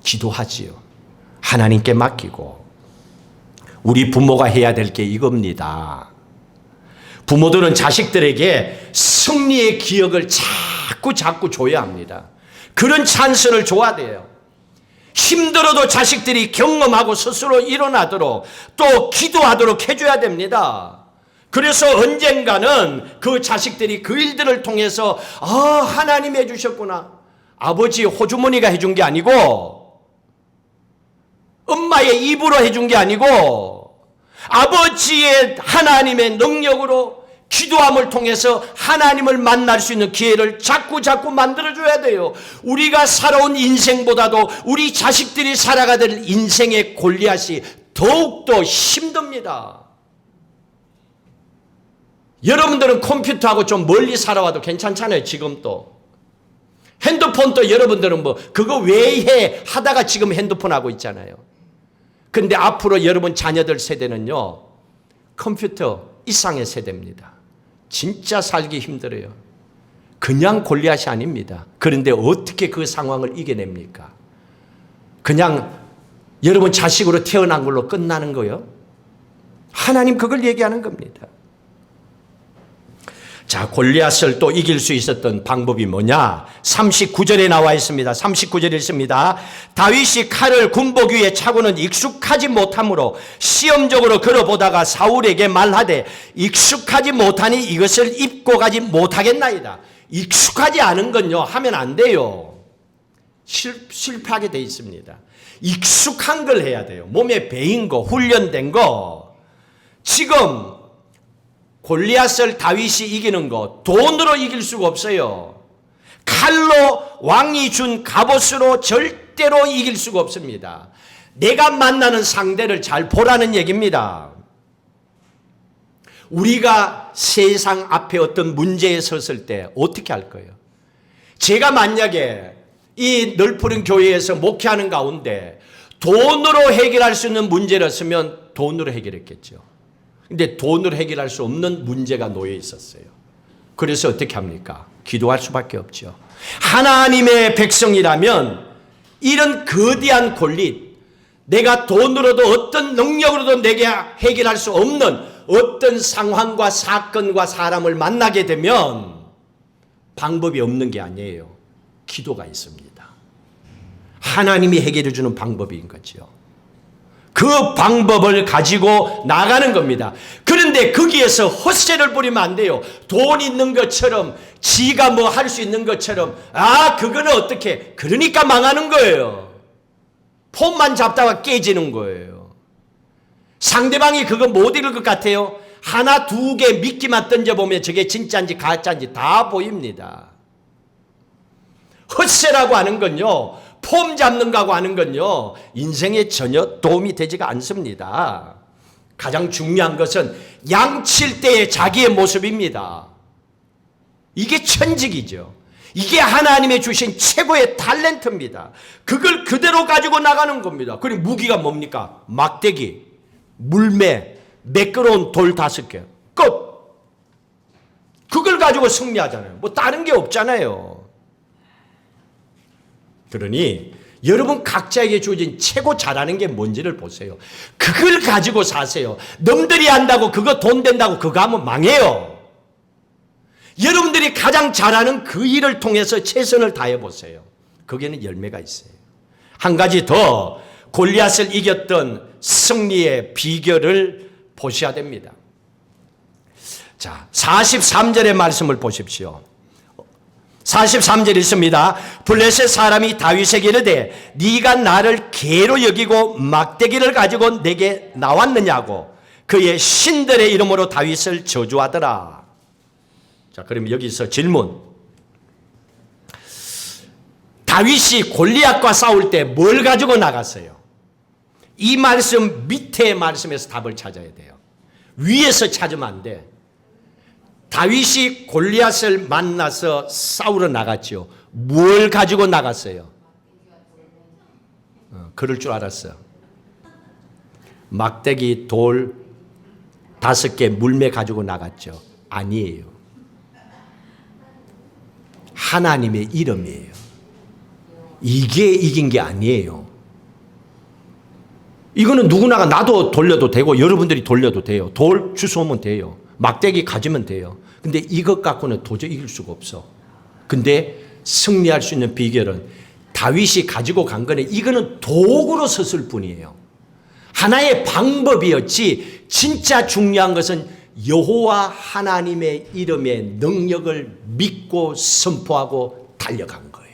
기도하지요. 하나님께 맡기고. 우리 부모가 해야 될 게 이겁니다. 부모들은 자식들에게 승리의 기억을 자꾸 줘야 합니다. 그런 찬스를 줘야 돼요. 힘들어도 자식들이 경험하고 스스로 일어나도록 또 기도하도록 해줘야 됩니다. 그래서 언젠가는 그 자식들이 그 일들을 통해서 하나님이 해주셨구나. 아버지 호주머니가 해준 게 아니고, 엄마의 입으로 해준 게 아니고, 아버지의 하나님의 능력으로 기도함을 통해서 하나님을 만날 수 있는 기회를 자꾸 만들어줘야 돼요. 우리가 살아온 인생보다도 우리 자식들이 살아가야 될 인생의 골리앗이 더욱더 힘듭니다. 여러분들은 컴퓨터하고 좀 멀리 살아와도 괜찮잖아요. 지금 또 핸드폰도 여러분들은 뭐 그거 왜 해 하다가 지금 핸드폰 하고 있잖아요. 근데 앞으로 여러분 자녀들 세대는요, 컴퓨터, 이상의 세대입니다. 진짜 살기 힘들어요. 그냥 골리앗이 아닙니다. 그런데 어떻게 그 상황을 이겨냅니까? 그냥 여러분 자식으로 태어난 걸로 끝나는 거요? 하나님 그걸 얘기하는 겁니다. 자, 골리앗을 또 이길 수 있었던 방법이 뭐냐? 39절에 나와 있습니다. 39절에 있습니다. 다윗이 칼을 군복 위에 차고는 익숙하지 못하므로 시험적으로 걸어보다가 사울에게 말하되 익숙하지 못하니 이것을 입고 가지 못하겠나이다. 익숙하지 않은 건요 하면 안 돼요. 실패하게 돼 있습니다. 익숙한 걸 해야 돼요. 몸에 배인 거, 훈련된 거. 지금 골리앗을 다윗이 이기는 거 돈으로 이길 수가 없어요. 칼로 왕이 준 갑옷으로 절대로 이길 수가 없습니다. 내가 만나는 상대를 잘 보라는 얘기입니다. 우리가 세상 앞에 어떤 문제에 섰을 때 어떻게 할 거예요? 제가 만약에 이 널푸른 교회에서 목회하는 가운데 돈으로 해결할 수 있는 문제였으면 돈으로 해결했겠죠. 근데 돈으로 해결할 수 없는 문제가 놓여 있었어요. 그래서 어떻게 합니까? 기도할 수밖에 없죠. 하나님의 백성이라면 이런 거대한 권리, 내가 돈으로도 어떤 능력으로도 내게 해결할 수 없는 어떤 상황과 사건과 사람을 만나게 되면 방법이 없는 게 아니에요. 기도가 있습니다. 하나님이 해결해 주는 방법인 거죠. 그 방법을 가지고 나가는 겁니다. 그런데 거기에서 헛새를 부리면 안 돼요. 돈 있는 것처럼 지가 뭐 할 수 있는 것처럼 그거는 어떻게 그러니까 망하는 거예요. 폼만 잡다가 깨지는 거예요. 상대방이 그거 못 읽을 것 같아요. 하나 두 개 미끼만 던져보면 저게 진짜인지 가짜인지 다 보입니다. 헛새라고 하는 건요, 폼 잡는 거하고 하는 건요, 인생에 전혀 도움이 되지가 않습니다. 가장 중요한 것은 양칠 때의 자기의 모습입니다. 이게 천직이죠. 이게 하나님의 주신 최고의 탤런트입니다. 그걸 그대로 가지고 나가는 겁니다. 그리고 무기가 뭡니까? 막대기, 물매, 매끄러운 돌 5개. 끝! 그걸 가지고 승리하잖아요. 뭐 다른 게 없잖아요. 그러니 여러분 각자에게 주어진 최고 잘하는 게 뭔지를 보세요. 그걸 가지고 사세요. 남들이 한다고 그거 돈 된다고 그거 하면 망해요. 여러분들이 가장 잘하는 그 일을 통해서 최선을 다해 보세요. 거기에는 열매가 있어요. 한 가지 더 골리앗을 이겼던 승리의 비결을 보셔야 됩니다. 자, 43절의 말씀을 보십시오. 43절 있습니다. 블레셋 사람이 다윗에게 이르되 네가 나를 개로 여기고 막대기를 가지고 내게 나왔느냐고 그의 신들의 이름으로 다윗을 저주하더라. 자, 그럼 여기서 질문. 다윗이 골리앗과 싸울 때 뭘 가지고 나갔어요? 이 말씀 밑에 말씀에서 답을 찾아야 돼요. 위에서 찾으면 안 돼. 다윗이 골리앗을 만나서 싸우러 나갔죠. 뭘 가지고 나갔어요? 그럴 줄 알았어. 막대기, 돌 5개, 물매 가지고 나갔죠. 아니에요. 하나님의 이름이에요. 이게 이긴 게 아니에요. 이거는 누구나가 나도 돌려도 되고 여러분들이 돌려도 돼요. 돌 주워오면 돼요. 막대기 가지면 돼요. 근데 이것 갖고는 도저히 이길 수가 없어. 근데 승리할 수 있는 비결은 다윗이 가지고 간 거는 이거는 도구로 썼을 뿐이에요. 하나의 방법이었지 진짜 중요한 것은 여호와 하나님의 이름의 능력을 믿고 선포하고 달려간 거예요.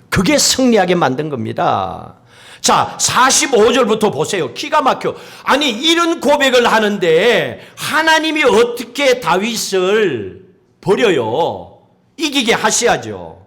그게 승리하게 만든 겁니다. 자, 45절부터 보세요. 기가 막혀. 아니, 이런 고백을 하는데 하나님이 어떻게 다윗을 버려요? 이기게 하셔야죠.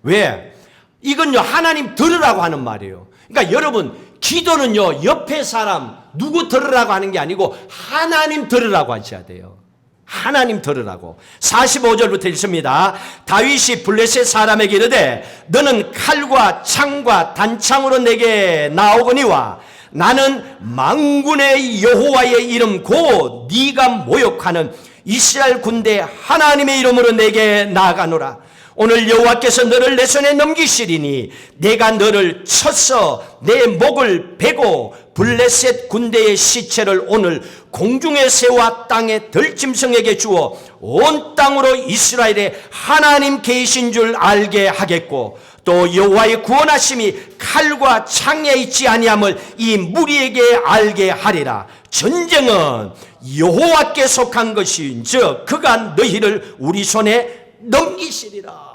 왜? 이건요, 하나님 들으라고 하는 말이에요. 그러니까 여러분, 기도는요, 옆에 사람, 누구 들으라고 하는 게 아니고 하나님 들으라고 하셔야 돼요. 하나님 들으라고. 45절부터 읽습니다. 다윗이 블레셋 사람에게 이르되 너는 칼과 창과 단창으로 내게 나오거니와 나는 만군의 여호와의 이름 곧 네가 모욕하는 이스라엘 군대 하나님의 이름으로 내게 나아가노라. 오늘 여호와께서 너를 내 손에 넘기시리니 내가 너를 쳐서 내 목을 베고 블레셋 군대의 시체를 오늘 공중의 새와 땅의 들짐승에게 주어 온 땅으로 이스라엘의 하나님 계신 줄 알게 하겠고 또 여호와의 구원하심이 칼과 창에 있지 아니함을 이 무리에게 알게 하리라. 전쟁은 여호와께 속한 것인즉 그가 너희를 우리 손에 넘기시리라.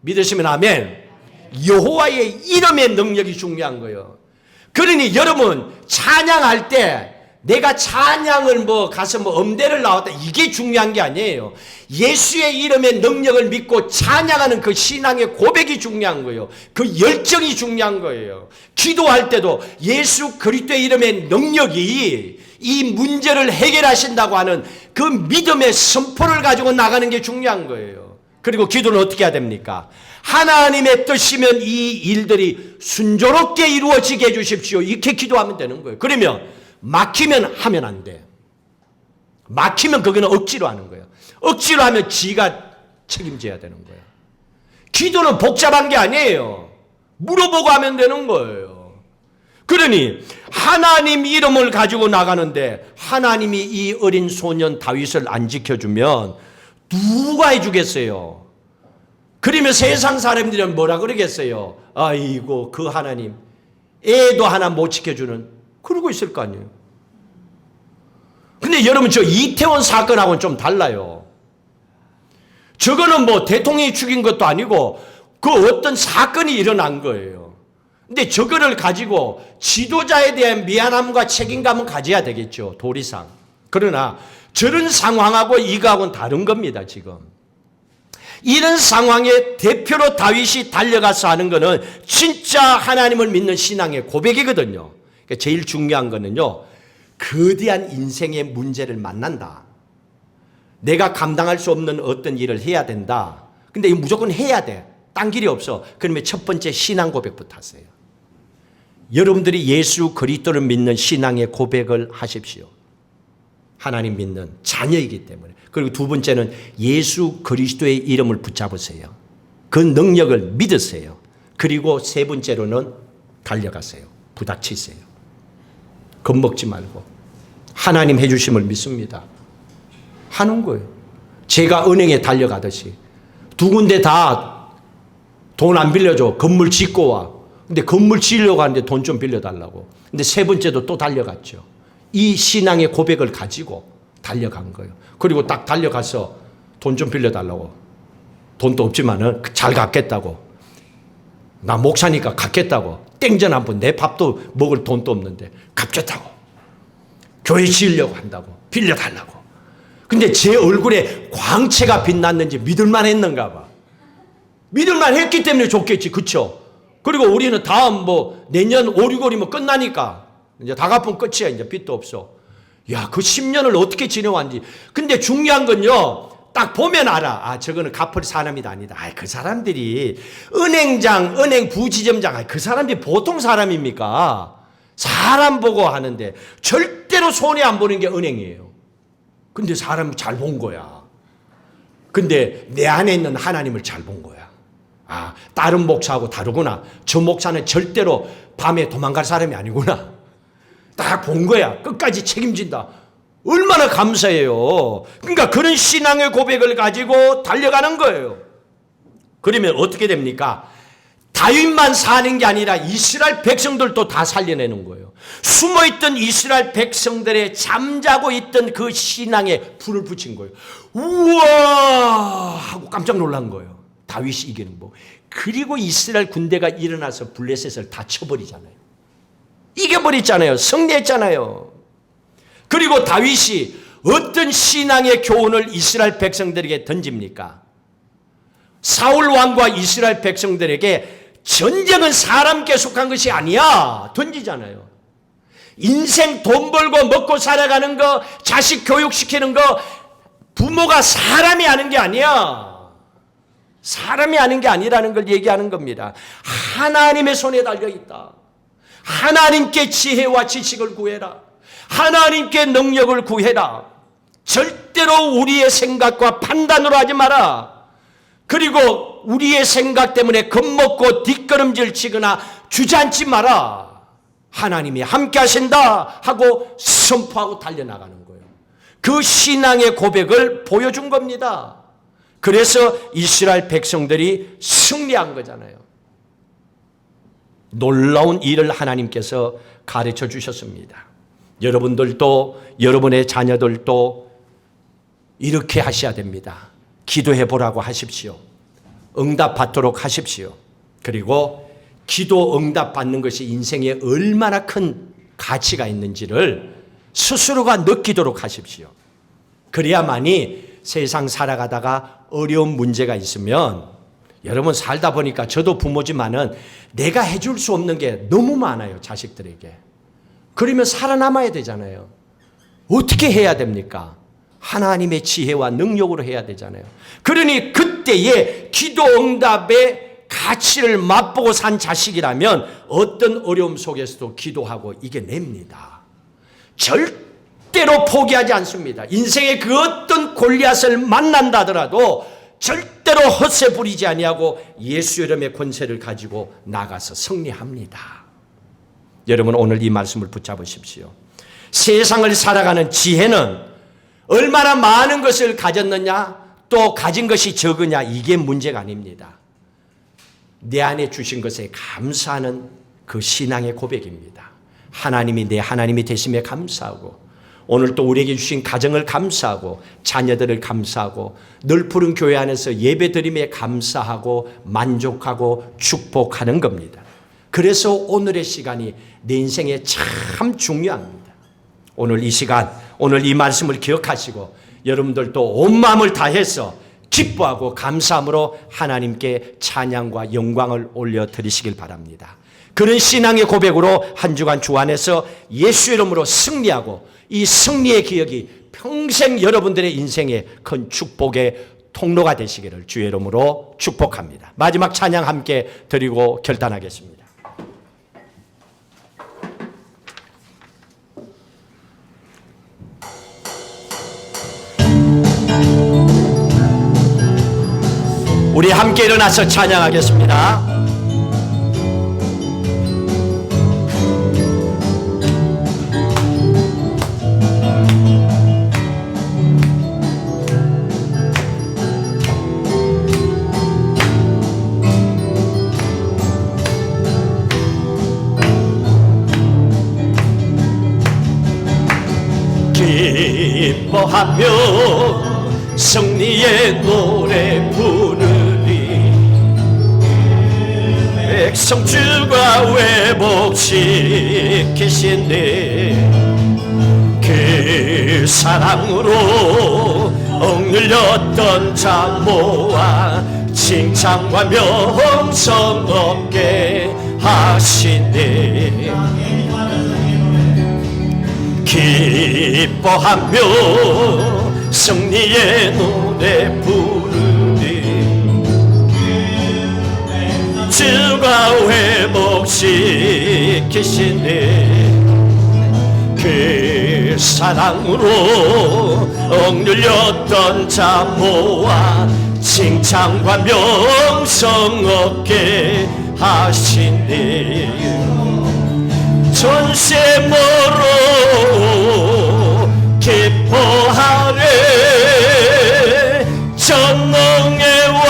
믿으시면 아멘. 여호와의 이름의 능력이 중요한 거예요. 그러니 여러분 찬양할 때 내가 찬양을 가서 음대를 나왔다 이게 중요한 게 아니에요. 예수의 이름의 능력을 믿고 찬양하는 그 신앙의 고백이 중요한 거예요. 그 열정이 중요한 거예요. 기도할 때도 예수 그리스도의 이름의 능력이 이 문제를 해결하신다고 하는 그 믿음의 선포를 가지고 나가는 게 중요한 거예요. 그리고 기도는 어떻게 해야 됩니까? 하나님의 뜻이면 이 일들이 순조롭게 이루어지게 해주십시오. 이렇게 기도하면 되는 거예요. 그러면 막히면 하면 안 돼. 막히면 그거는 억지로 하는 거예요. 억지로 하면 지가 책임져야 되는 거예요. 기도는 복잡한 게 아니에요. 물어보고 하면 되는 거예요. 그러니 하나님 이름을 가지고 나가는데 하나님이 이 어린 소년 다윗을 안 지켜주면 누가 해주겠어요? 그러면 세상 사람들은 뭐라 그러겠어요? 아이고 그 하나님 애도 하나 못 지켜주는 그러고 있을 거 아니에요. 근데 여러분 저 이태원 사건하고는 좀 달라요. 저거는 대통령이 죽인 것도 아니고 그 어떤 사건이 일어난 거예요. 근데 저거를 가지고 지도자에 대한 미안함과 책임감은 가져야 되겠죠. 도리상. 그러나 저런 상황하고 이거하고는 다른 겁니다. 지금 이런 상황에 대표로 다윗이 달려가서 하는 거는 진짜 하나님을 믿는 신앙의 고백이거든요. 그러니까 제일 중요한 거는요, 거대한 인생의 문제를 만난다. 내가 감당할 수 없는 어떤 일을 해야 된다. 근데 이거 무조건 해야 돼. 딴 길이 없어. 그러면 첫 번째 신앙 고백부터 하세요. 여러분들이 예수 그리스도를 믿는 신앙의 고백을 하십시오. 하나님 믿는 자녀이기 때문에. 그리고 두 번째는 예수 그리스도의 이름을 붙잡으세요. 그 능력을 믿으세요. 그리고 세 번째로는 달려가세요. 부닥치세요. 겁먹지 말고 하나님 해주심을 믿습니다. 하는 거예요. 제가 은행에 달려가듯이 두 군데 다 돈 안 빌려줘. 건물 짓고 와. 근데 건물 지으려고 하는데 돈 좀 빌려달라고. 근데 세 번째도 또 달려갔죠. 이 신앙의 고백을 가지고 달려간 거예요. 그리고 딱 달려가서 돈 좀 빌려달라고. 돈도 없지만은 잘 갚겠다고. 나 목사니까 갚겠다고. 땡전 한번 내 밥도 먹을 돈도 없는데 갚겠다고. 교회 지으려고 한다고. 빌려달라고. 근데 제 얼굴에 광채가 빛났는지 믿을만 했는가 봐. 믿을만 했기 때문에 좋겠지. 그쵸? 그리고 우리는 다음 내년 5, 6월이면 끝나니까 이제 다 갚으면 끝이야. 이제 빚도 없어. 야, 그 10년을 어떻게 지내왔는지. 근데 중요한 건요, 딱 보면 알아. 저거는 갚을 사람이 아니다. 그 사람들이 은행장, 은행 부지점장, 그 사람들이 보통 사람입니까? 사람 보고 하는데 절대로 손해 안 보는 게 은행이에요. 근데 사람 잘 본 거야. 근데 내 안에 있는 하나님을 잘 본 거야. 다른 목사하고 다르구나. 저 목사는 절대로 밤에 도망갈 사람이 아니구나. 다 본 거야. 끝까지 책임진다. 얼마나 감사해요. 그러니까 그런 신앙의 고백을 가지고 달려가는 거예요. 그러면 어떻게 됩니까? 다윗만 사는 게 아니라 이스라엘 백성들도 다 살려내는 거예요. 숨어있던 이스라엘 백성들의 잠자고 있던 그 신앙에 불을 붙인 거예요. 우와 하고 깜짝 놀란 거예요. 다윗이 이기는 법. 그리고 이스라엘 군대가 일어나서 블레셋을 다 쳐버리잖아요. 이겨버렸잖아요. 승리했잖아요. 그리고 다윗이 어떤 신앙의 교훈을 이스라엘 백성들에게 던집니까? 사울 왕과 이스라엘 백성들에게 전쟁은 사람께 속한 것이 아니야. 던지잖아요. 인생 돈 벌고 먹고 살아가는 거, 자식 교육시키는 거, 부모가 사람이 하는 게 아니야. 사람이 하는 게 아니라는 걸 얘기하는 겁니다. 하나님의 손에 달려있다. 하나님께 지혜와 지식을 구해라. 하나님께 능력을 구해라. 절대로 우리의 생각과 판단으로 하지 마라. 그리고 우리의 생각 때문에 겁먹고 뒷걸음질 치거나 주저앉지 마라. 하나님이 함께 하신다 하고 선포하고 달려나가는 거예요. 그 신앙의 고백을 보여준 겁니다. 그래서 이스라엘 백성들이 승리한 거잖아요. 놀라운 일을 하나님께서 가르쳐 주셨습니다. 여러분들도, 여러분의 자녀들도 이렇게 하셔야 됩니다. 기도해 보라고 하십시오. 응답 받도록 하십시오. 그리고 기도 응답 받는 것이 인생에 얼마나 큰 가치가 있는지를 스스로가 느끼도록 하십시오. 그래야만이 세상 살아가다가 어려운 문제가 있으면, 여러분 살다 보니까 저도 부모지만은 내가 해줄 수 없는 게 너무 많아요, 자식들에게. 그러면 살아남아야 되잖아요. 어떻게 해야 됩니까? 하나님의 지혜와 능력으로 해야 되잖아요. 그러니 그때에 기도 응답의 가치를 맛보고 산 자식이라면 어떤 어려움 속에서도 기도하고 이겨냅니다. 절대로 포기하지 않습니다. 인생의 그 어떤 골리앗을 만난다 하더라도 절대로 헛새 부리지 아니하고 예수 이름의 권세를 가지고 나가서 승리합니다. 여러분 오늘 이 말씀을 붙잡으십시오. 세상을 살아가는 지혜는 얼마나 많은 것을 가졌느냐, 또 가진 것이 적으냐, 이게 문제가 아닙니다. 내 안에 주신 것에 감사하는 그 신앙의 고백입니다. 하나님이 내 하나님이 되심에 감사하고, 오늘 또 우리에게 주신 가정을 감사하고, 자녀들을 감사하고, 늘 푸른 교회 안에서 예배드림에 감사하고 만족하고 축복하는 겁니다. 그래서 오늘의 시간이 내 인생에 참 중요합니다. 오늘 이 시간, 오늘 이 말씀을 기억하시고 여러분들도 온 마음을 다해서 기뻐하고 감사함으로 하나님께 찬양과 영광을 올려드리시길 바랍니다. 그런 신앙의 고백으로 한 주간 주 안에서 예수 이름으로 승리하고, 이 승리의 기억이 평생 여러분들의 인생에 큰 축복의 통로가 되시기를 주의 이름으로 축복합니다. 마지막 찬양 함께 드리고 결단하겠습니다. 우리 함께 일어나서 찬양하겠습니다. 기뻐하며 승리의 노래 부르리. 백성 주가 회복시키시네. 그 사랑으로 억눌렸던 자 모아 칭찬과 명성 얻게 하시네. 기뻐하며 승리의 노래 부르리. 주가 회복시키시네. 그 사랑으로 억눌렸던 자 모아 칭찬과 명성 얻게 하시네. 전세모로 기뻐하래. 전능의 왕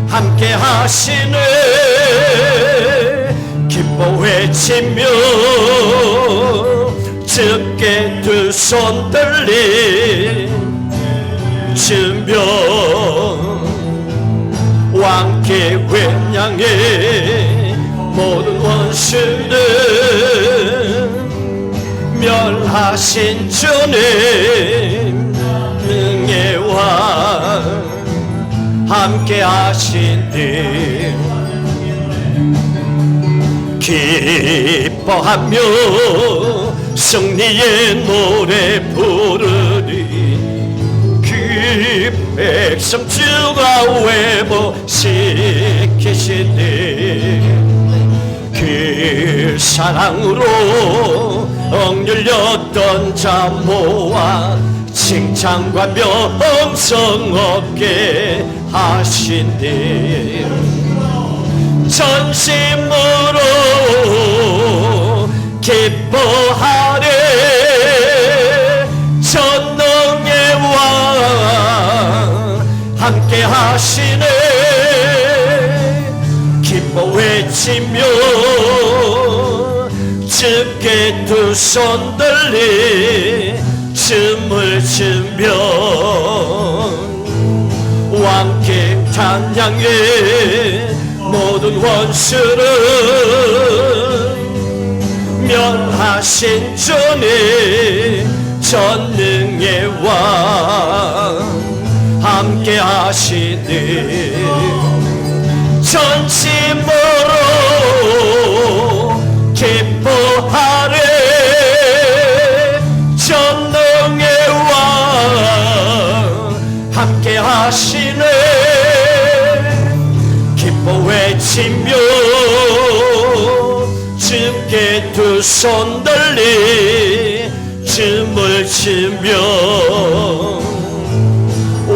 함께 하시네. 기뻐 외치며 주께 두 손 들린 주며 왕께 회냥해. 모든 원수는 멸하신 주님 능의 왕 함께 하시니. 기뻐하며 승리의 노래 부르니. 그 백성 주가 회복시키시니. 그 그 사랑으로 억눌렸던 자 모아 칭찬과 명성 얻게 하시니 전심으로 기뻐하네. 전능의 왕 함께 하시네. 기뻐 외치며 주께 두 손 들리 춤을 추며 왕께 찬양해. 모든 원수를 멸하신 주님 전능의 왕 함께 하시니 전심으로 기뻐하래. 전능의 왕 함께 하시네. 기뻐 외치며 주께 두 손 들리 춤을 추며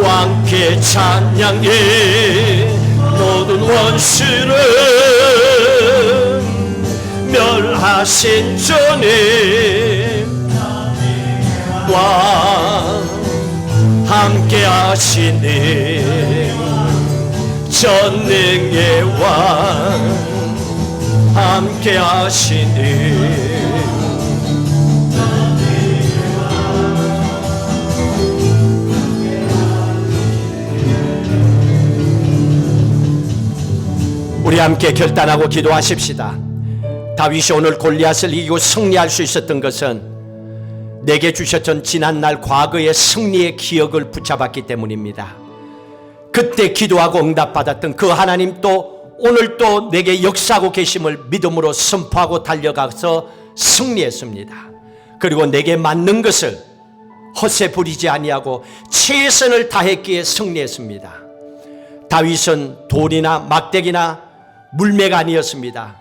왕께 찬양해. 모든 원수를 멸하신 주님 왕 함께 하시니 전능의 왕 함께 하시니 우리 함께 결단하고 기도하십시다. 다윗이 오늘 골리앗을 이기고 승리할 수 있었던 것은 내게 주셨던 지난날 과거의 승리의 기억을 붙잡았기 때문입니다. 그때 기도하고 응답받았던 그 하나님 또 오늘 또 내게 역사하고 계심을 믿음으로 선포하고 달려가서 승리했습니다. 그리고 내게 맞는 것을 허세 부리지 아니하고 최선을 다했기에 승리했습니다. 다윗은 돌이나 막대기나 물매가 아니었습니다.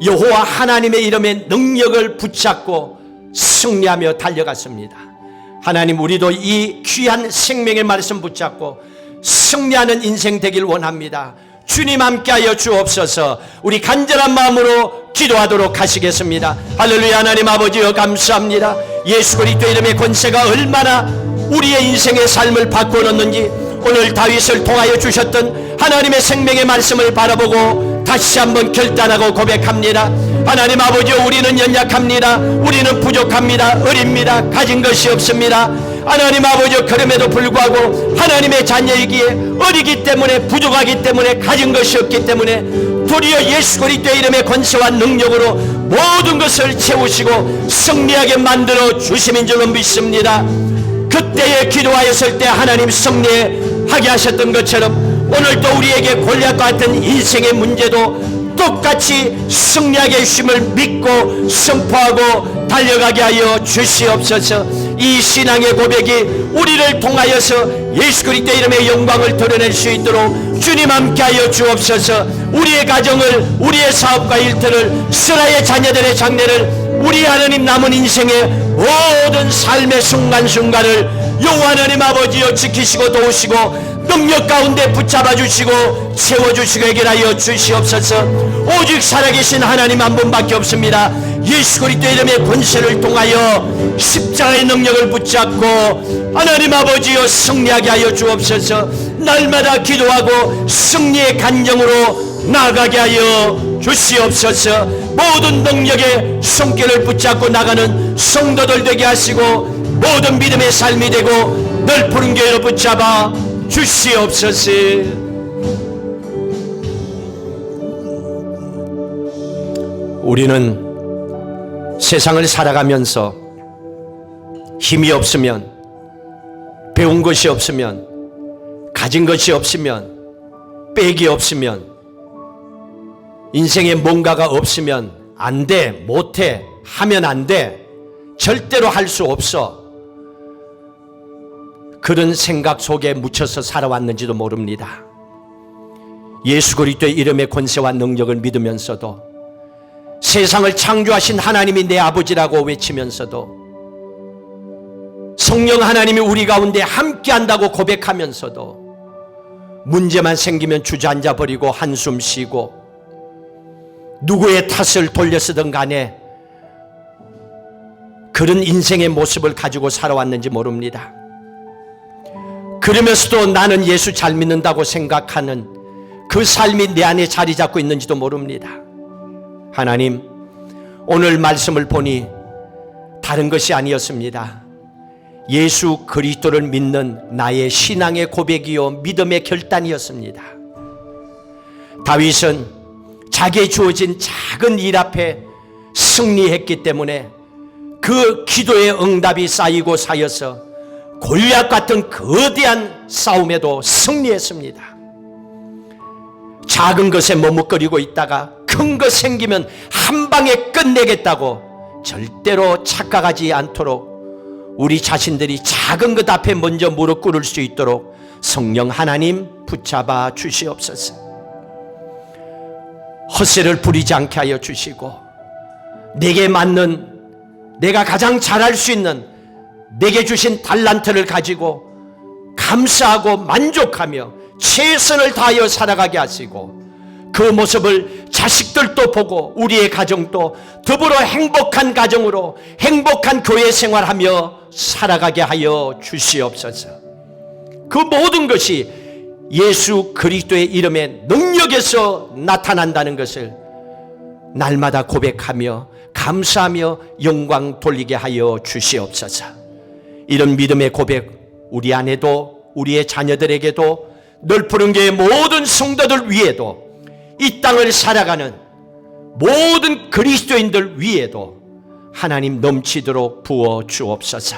여호와 하나님의 이름의 능력을 붙잡고 승리하며 달려갔습니다. 하나님, 우리도 이 귀한 생명의 말씀 붙잡고 승리하는 인생 되길 원합니다. 주님 함께하여 주옵소서. 우리 간절한 마음으로 기도하도록 하시겠습니다. 할렐루야. 하나님 아버지여 감사합니다. 예수 그리스도 이름의 권세가 얼마나 우리의 인생의 삶을 바꿔놓는지 오늘 다윗을 통하여 주셨던 하나님의 생명의 말씀을 바라보고 다시 한번 결단하고 고백합니다. 하나님 아버지여, 우리는 연약합니다. 우리는 부족합니다. 어립니다. 가진 것이 없습니다. 하나님 아버지여, 그럼에도 불구하고 하나님의 자녀이기에 어리기 때문에, 부족하기 때문에, 가진 것이 없기 때문에 도리어 예수 그리스도의 이름의 권세와 능력으로 모든 것을 채우시고 승리하게 만들어 주심인 줄로 믿습니다. 그때에 기도하였을 때 하나님 승리하게 하셨던 것처럼 오늘도 우리에게 골리앗과 같은 인생의 문제도 똑같이 승리하게 해주심을 믿고 선포하고 달려가게 하여 주시옵소서. 이 신앙의 고백이 우리를 통하여서 예수 그리스도의 이름의 영광을 드러낼 수 있도록 주님 함께하여 주옵소서. 우리의 가정을, 우리의 사업과 일터를, 스라의 자녀들의 장래를, 우리 하나님 남은 인생의 모든 삶의 순간순간을 여호와 하나님 아버지여 지키시고 도우시고 능력 가운데 붙잡아 주시고 채워주시고 해결하여 주시옵소서. 오직 살아계신 하나님 한 분밖에 없습니다. 예수 그리스도의 이름의 권세를 통하여 십자가의 능력을 붙잡고 하나님 아버지여 승리하게 하여 주옵소서. 날마다 기도하고 승리의 간정으로 나아가게 하여 주시옵소서. 모든 능력의 손길을 붙잡고 나가는 성도들 되게 하시고 모든 믿음의 삶이 되고 늘 푸른 교회로 붙잡아 주시옵소서. 우리는 세상을 살아가면서 힘이 없으면, 배운 것이 없으면, 가진 것이 없으면, 빽이 없으면, 인생에 뭔가가 없으면 안 돼, 못해, 하면 안 돼, 절대로 할 수 없어, 그런 생각 속에 묻혀서 살아왔는지도 모릅니다. 예수 그리스도의 이름의 권세와 능력을 믿으면서도 세상을 창조하신 하나님이 내 아버지라고 외치면서도, 성령 하나님이 우리 가운데 함께한다고 고백하면서도 문제만 생기면 주저앉아 버리고 한숨 쉬고 누구의 탓을 돌려쓰든 간에 그런 인생의 모습을 가지고 살아왔는지 모릅니다. 그러면서도 나는 예수 잘 믿는다고 생각하는 그 삶이 내 안에 자리 잡고 있는지도 모릅니다. 하나님, 오늘 말씀을 보니 다른 것이 아니었습니다. 예수 그리스도를 믿는 나의 신앙의 고백이요 믿음의 결단이었습니다. 다윗은 자기에 주어진 작은 일 앞에 승리했기 때문에 그 기도의 응답이 쌓이고 쌓여서 골리앗 같은 거대한 싸움에도 승리했습니다. 작은 것에 머뭇거리고 있다가 큰 것 생기면 한 방에 끝내겠다고 절대로 착각하지 않도록 우리 자신들이 작은 것 앞에 먼저 무릎 꿇을 수 있도록 성령 하나님 붙잡아 주시옵소서. 헛새를 부리지 않게 하여 주시고, 내게 맞는, 내가 가장 잘할 수 있는 내게 주신 달란트를 가지고 감사하고 만족하며 최선을 다하여 살아가게 하시고, 그 모습을 자식들도 보고 우리의 가정도 더불어 행복한 가정으로 행복한 교회 생활하며 살아가게 하여 주시옵소서. 그 모든 것이 예수 그리스도의 이름의 능력에서 나타난다는 것을 날마다 고백하며 감사하며 영광 돌리게 하여 주시옵소서. 이런 믿음의 고백 우리 안에도, 우리의 자녀들에게도, 넓은 교회 모든 성도들 위에도, 이 땅을 살아가는 모든 그리스도인들 위에도 하나님 넘치도록 부어 주옵소서.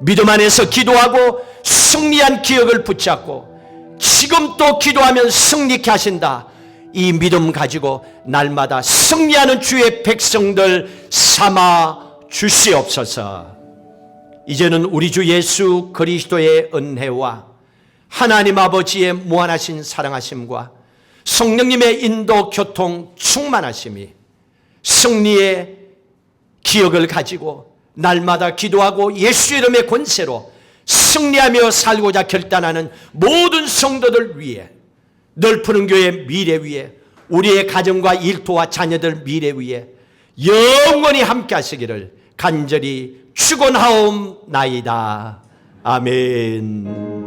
믿음 안에서 기도하고 승리한 기억을 붙잡고 지금 또 기도하면 승리케 하신다, 이 믿음 가지고 날마다 승리하는 주의 백성들 삼아 주시옵소서. 이제는 우리 주 예수 그리스도의 은혜와 하나님 아버지의 무한하신 사랑하심과 성령님의 인도 교통 충만하심이 승리의 기억을 가지고 날마다 기도하고 예수 이름의 권세로 승리하며 살고자 결단하는 모든 성도들 위해, 넓은 교회 미래 위에, 우리의 가정과 일터와 자녀들 미래 위에 영원히 함께 하시기를 간절히 축원하옵나이다. 아멘.